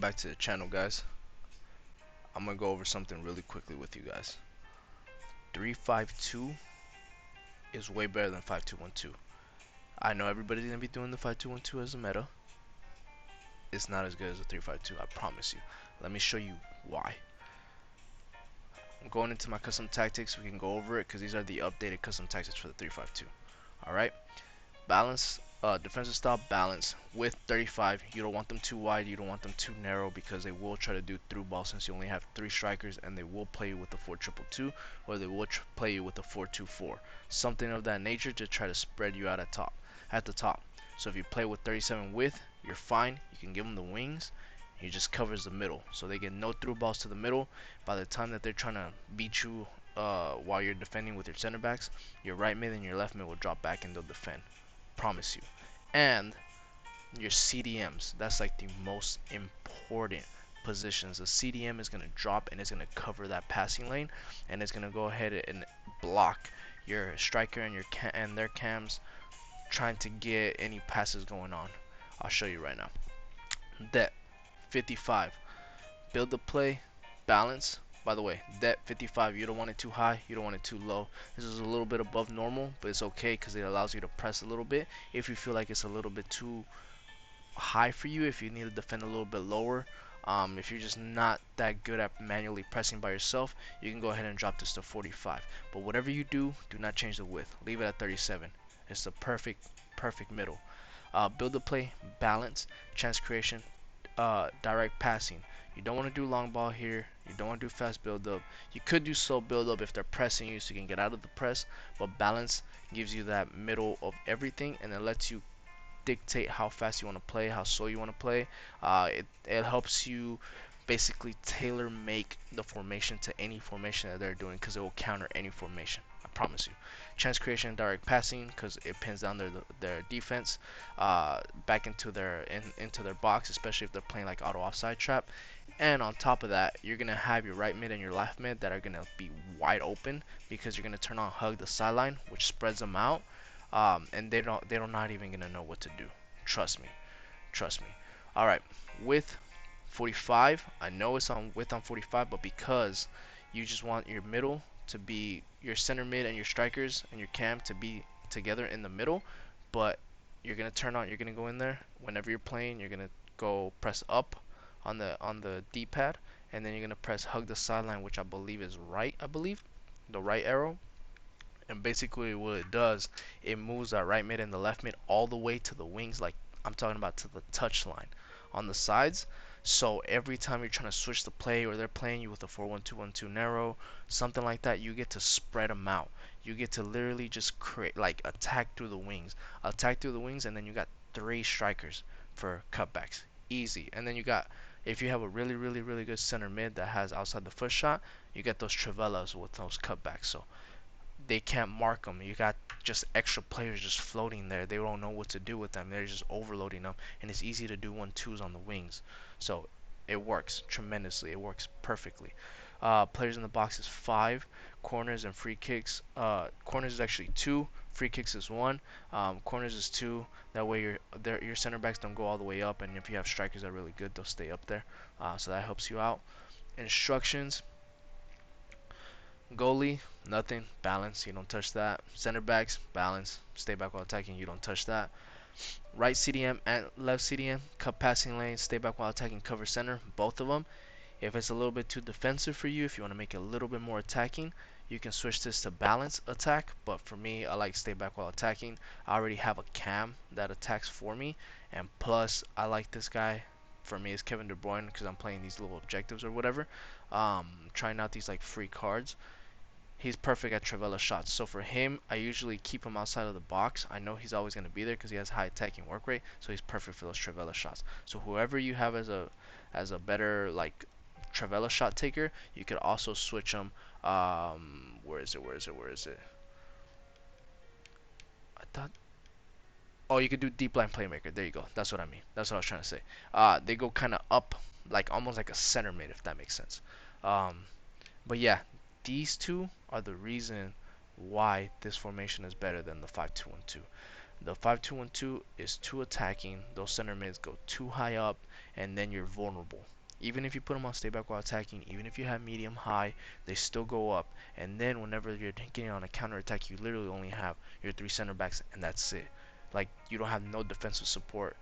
back to the channel, guys. I'm gonna go over something really quickly with you guys. 3-5-2 is way better than 5-2-1-2. I know everybody's gonna be doing the 5-2-1-2 as a meta. It's not as good as the 3-5-2, I promise you. Let me show you why. I'm going into my custom tactics. We can go over it because these are the updated custom tactics for the 3-5-2. Alright. Balance, defensive style balance with 35. You don't want them too wide, you don't want them too narrow, because they will try to do through ball since you only have 3 strikers, and they will play you with the 4-2-2, or they will play you with the 4-2-4, something of that nature, to try to spread you out at the top. So if you play with 37 width, you're fine. You can give them the wings. He just covers the middle, so they get no through balls to the middle. By the time that they're trying to beat you while you're defending with your center backs, your right mid and your left mid will drop back and they'll defend. Promise you. And your CDMs, that's like the most important positions. The CDM is going to drop and it's going to cover that passing lane, and it's going to go ahead and block your striker and their cams trying to get any passes going on. I'll show you right now. That 55, build the play, balance. By the way, that 55, you don't want it too high, you don't want it too low. This is a little bit above normal, but it's okay because it allows you to press a little bit. If you feel like it's a little bit too high for you, if you need to defend a little bit lower, if you're just not that good at manually pressing by yourself, you can go ahead and drop this to 45. But whatever you do not change the width. Leave it at 37. It's the perfect middle. Build the play, balance, chance creation, direct passing. You don't want to do long ball here. You don't want to do fast build up. You could do slow build up if they're pressing you, so you can get out of the press. But balance gives you that middle of everything, and it lets you dictate how fast you want to play, how slow you want to play. It helps you basically tailor make the formation to any formation that they're doing, because it will counter any formation. I promise you. Chance creation, direct passing, because it pins down their defense back into their box, especially if they're playing like auto offside trap. And on top of that, you're gonna have your right mid and your left mid that are gonna be wide open, because you're gonna turn on hug the sideline, which spreads them out, and they're not even gonna know what to do. Trust me, trust me. All right, with 45, I know it's on width on 45, but because you just want your middle to be, your center mid and your strikers and your cam to be together in the middle, but you're gonna go in there whenever you're playing. You're gonna go press up on the D-pad, and then you're gonna press hug the sideline, which I believe is right. I believe the right arrow. And basically what it does, it moves that right mid and the left mid all the way to the wings, like I'm talking about to the touch line on the sides. So every time you're trying to switch the play, or they're playing you with a 4-1-2-1-2 narrow, something like that, you get to spread them out. You get to literally just create, like, attack through the wings, and then you got 3 strikers for cutbacks, easy. And then you got, if you have a really good center mid that has outside the foot shot, you get those Trivellas with those cutbacks. So they can't mark them. You got just extra players just floating there. They don't know what to do with them. They're just overloading them, and it's easy to do 1-2s on the wings. So it works tremendously. It works perfectly. Players in the box is 5. Corners and free kicks. Corners is actually 2. Free kicks is 1. Corners is 2. That way your center backs don't go all the way up, and if you have strikers that are really good, they'll stay up there. So that helps you out. Instructions. Goalie, nothing. Balance, you don't touch that. Center backs, balance. Stay back while attacking, you don't touch that. Right CDM and left CDM, cut passing lane, stay back while attacking, cover center, both of them. If it's a little bit too defensive for you, if you want to make it a little bit more attacking, you can switch this to balance attack. But for me, I like stay back while attacking. I already have a cam that attacks for me, and plus I like this guy. For me, it's Kevin De Bruyne, because I'm playing these little objectives or whatever. Trying out these like free cards. He's perfect at Trivela shots. So for him, I usually keep him outside of the box. I know he's always going to be there because he has high attacking work rate. So he's perfect for those Trivela shots. So whoever you have as a better like Trivela shot taker, you could also switch him. Where is it? I thought. Oh, you could do deep line playmaker. There you go. That's what I mean. That's what I was trying to say. They go kind of up, like almost like a center mid, if that makes sense. But yeah, these two are the reason why this formation is better than the 5-2-1-2. The 5-2-1-2 is too attacking. Those center mids go too high up, and then you're vulnerable. Even if you put them on stay back while attacking, even if you have medium high, they still go up. And then whenever you're getting on a counter attack, you literally only have your three center backs, and that's it. Like, you don't have no defensive support.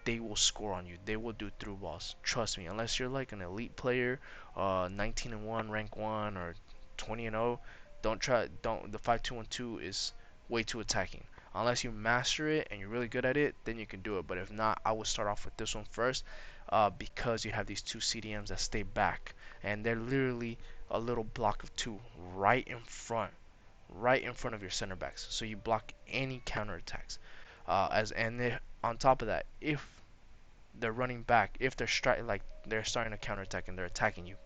They will score on you. They will do through balls. Trust me. Unless you're like an elite player, 19 and 1, rank 1, or 20 and 0, don't try. Don't. The 5-2-1-2 is way too attacking. Unless you master it and you're really good at it, then you can do it. But if not, I would start off with this one first, because you have these two CDMs that stay back, and they're literally a little block of two right in front of your center backs. So you block any counter attacks. On top of that, if they're running back, if like they're starting a counter attack and they're attacking you,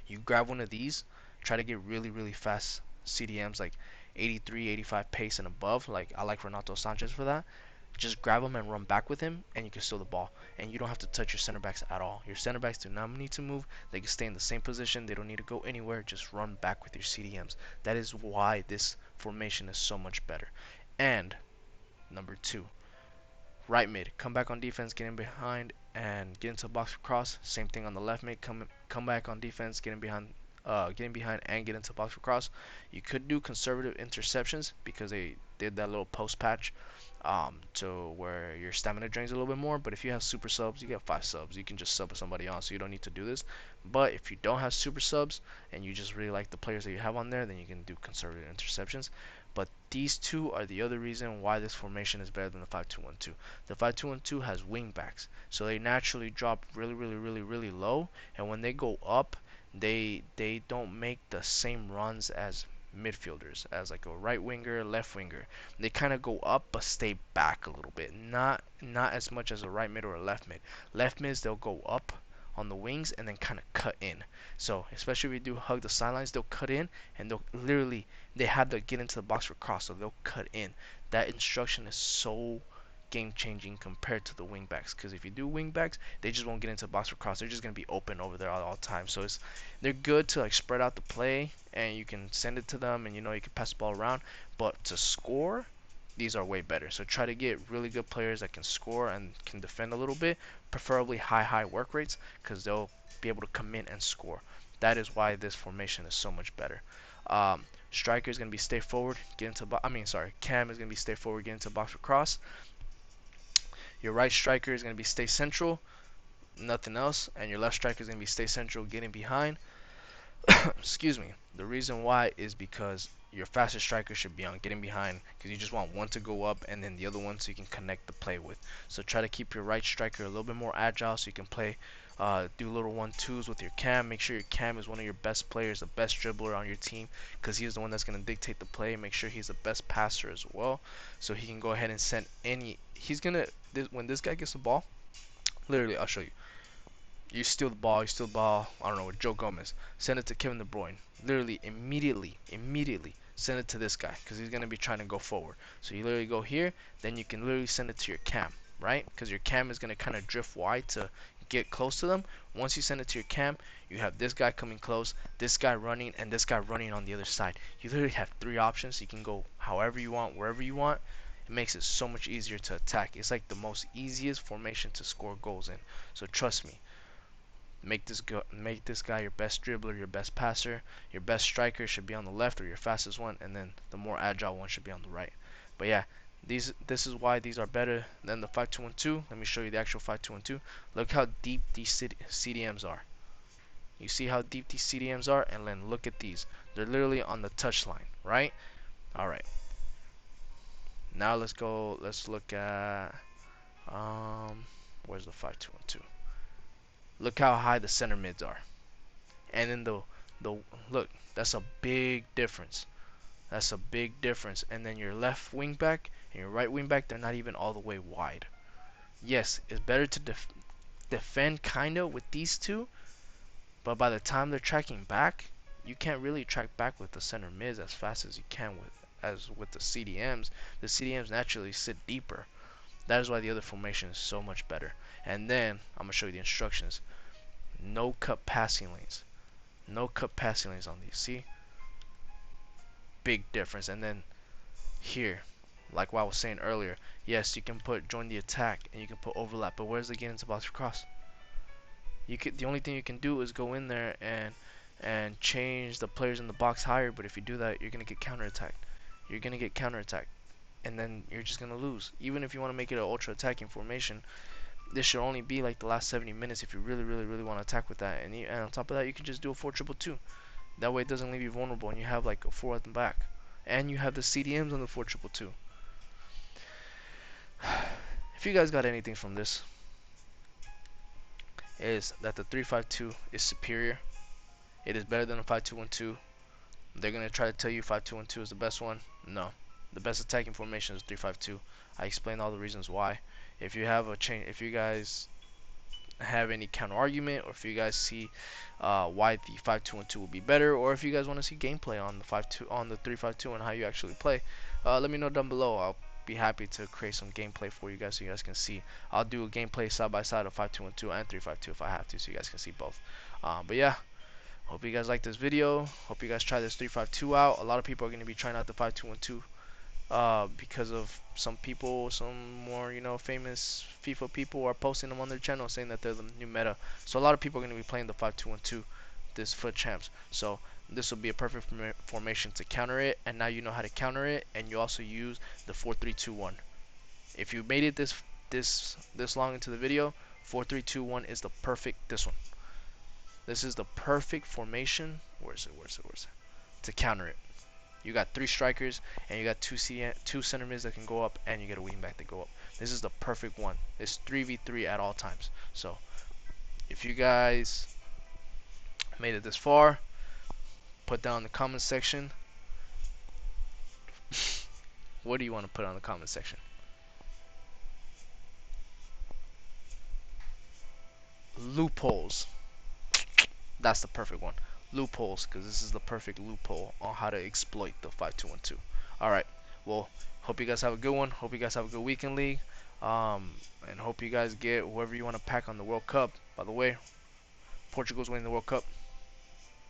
you grab one of these, try to get really fast CDMs like 83, 85 pace and above. Like I like Renato Sanchez for that. Just grab him and run back with him, and you can steal the ball. And you don't have to touch your center backs at all. Your center backs do not need to move. They can stay in the same position. They don't need to go anywhere. Just run back with your CDMs. That is why this formation is so much better. And number two, right mid, come back on defense, get in behind, and get into the box for cross. Same thing on the left mid, come back on defense, getting behind and get into the box for cross. You could do conservative interceptions because they did that little post patch, to where your stamina drains a little bit more. But if you have super subs, you get 5 subs. You can just sub somebody on, so you don't need to do this. But if you don't have super subs and you just really like the players that you have on there, then you can do conservative interceptions. But these two are the other reason why this formation is better than the 5-2-1-2. The 5-2-1-2 has wing backs, so they naturally drop really low, and when they go up, they don't make the same runs as midfielders, as like a right winger, left winger. They kind of go up but stay back a little bit. Not as much as a right mid or a left mid. Left mids, they'll go up on the wings and then kind of cut in. So especially if you do hug the sidelines, they'll cut in, and they have to get into the box for cross, so they'll cut in. That instruction is so game changing compared to the wing backs, because if you do wing backs, they just won't get into the box for cross. They're just gonna be open over there all the time. So they're good to like spread out the play, and you can send it to them, and you can pass the ball around. But to score, these are way better. So try to get really good players that can score and can defend a little bit, preferably high work rates, because they'll be able to come in and score. That is why this formation is so much better. Striker is going to be stay forward, get into Cam is going to be stay forward, get into box for cross. Your right striker is going to be stay central, nothing else, and your left striker is going to be stay central, getting behind. Excuse me. The reason why is because your fastest striker should be on getting behind, because you just want one to go up and then the other one so you can connect the play with. So try to keep your right striker a little bit more agile so you can play, do little 1-2s with your cam. Make sure your cam is one of your best players, the best dribbler on your team, because he's the one that's going to dictate the play. Make sure he's the best passer as well, so he can go ahead and send any. When this guy gets the ball, literally, I'll show you. You steal the ball, I don't know, with Joe Gomez. Send it to Kevin De Bruyne. Literally, immediately, send it to this guy, because he's going to be trying to go forward. So you literally go here, then you can literally send it to your cam, right? Because your cam is going to kind of drift wide to get close to them. Once you send it to your cam, you have this guy coming close, this guy running, and this guy running on the other side. You literally have 3 options. You can go however you want, wherever you want. It makes it so much easier to attack. It's like the most easiest formation to score goals in. So trust me. Make this guy your best dribbler, your best passer. Your best striker should be on the left, or your fastest one, and then the more agile one should be on the right. But yeah, this is why these are better than the 5-2-1-2. Let me show you the actual 5-2-1-2. Look how deep these CDMs are. You see how deep these CDMs are, and then look at these. They're literally on the touch line, right? All right. Now let's go. Let's look at where's the 5-2-1-2? Look how high the center mids are. And then the look, that's a big difference. That's a big difference. And then your left wing back and your right wing back, they're not even all the way wide. Yes, it's better to defend kinda with these two, but by the time they're tracking back, you can't really track back with the center mids as fast as you can with the CDMs. The CDMs naturally sit deeper. That is why the other formation is so much better. And then I'm gonna show you the instructions. No cut passing lanes. No cut passing lanes on these. See? Big difference. And then here, like what I was saying earlier, Yes, you can put join the attack and you can put overlap, but where's the get into box cross? You could, the only thing you can do is go in there and change the players in the box higher, but if you do that, you're gonna get counterattacked. You're gonna get counterattacked, and then you're just gonna lose. Even if you want to make it an ultra attacking formation, this should only be like the last 70 minutes if you really want to attack with that. And on top of that, you can just do a 4-2-2. That way, it doesn't leave you vulnerable, and you have like a 4 at the back, and you have the CDMs on the 4-2-2. If you guys got anything from this, is that the 3-5-2 is superior. It is better than the 5-2-1-2. They're gonna try to tell you 5-2-1-2 is the best one. No, the best attacking formation is 3-5-2. I explained all the reasons why. If you have a change, if you guys have any counter argument, or if you guys see why the 5-2-1-2 will be better, or if you guys want to see gameplay on the 5-2 on the 3-5-2 and how you actually play, let me know down below. I'll be happy to create some gameplay for you guys so you guys can see. I'll do a gameplay side by side of 5-2-1-2 and 3-5-2 if I have to, so you guys can see both. But yeah, hope you guys like this video. Hope you guys try this 3-5-2 out. A lot of people are going to be trying out the 5-2-1-2 because of some people, some more, famous FIFA people are posting them on their channel saying that they're the new meta. So a lot of people are going to be playing the 5-2-1-2 this FUT champs. So this will be a perfect formation to counter it, and now you know how to counter it, and you also use the 4-3-2-1. If you made it this long into the video, 4-3-2-1 is the perfect this one. This is the perfect formation. Where's it? To counter it. You got 3 strikers, and you got 2 center mids that can go up, and you get a wing back that go up. This is the perfect one. It's 3v3 at all times. So if you guys made it this far, put down in the comment section. What do you want to put on the comment section? Loopholes. That's the perfect one. Loopholes, because this is the perfect loophole on how to exploit the 5-2-1-2. Alright, well, hope you guys have a good one. Hope you guys have a good weekend league. And hope you guys get whoever you want to pack on the World Cup. By the way, Portugal's winning the World Cup.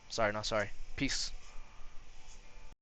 Sorry, not sorry. Peace.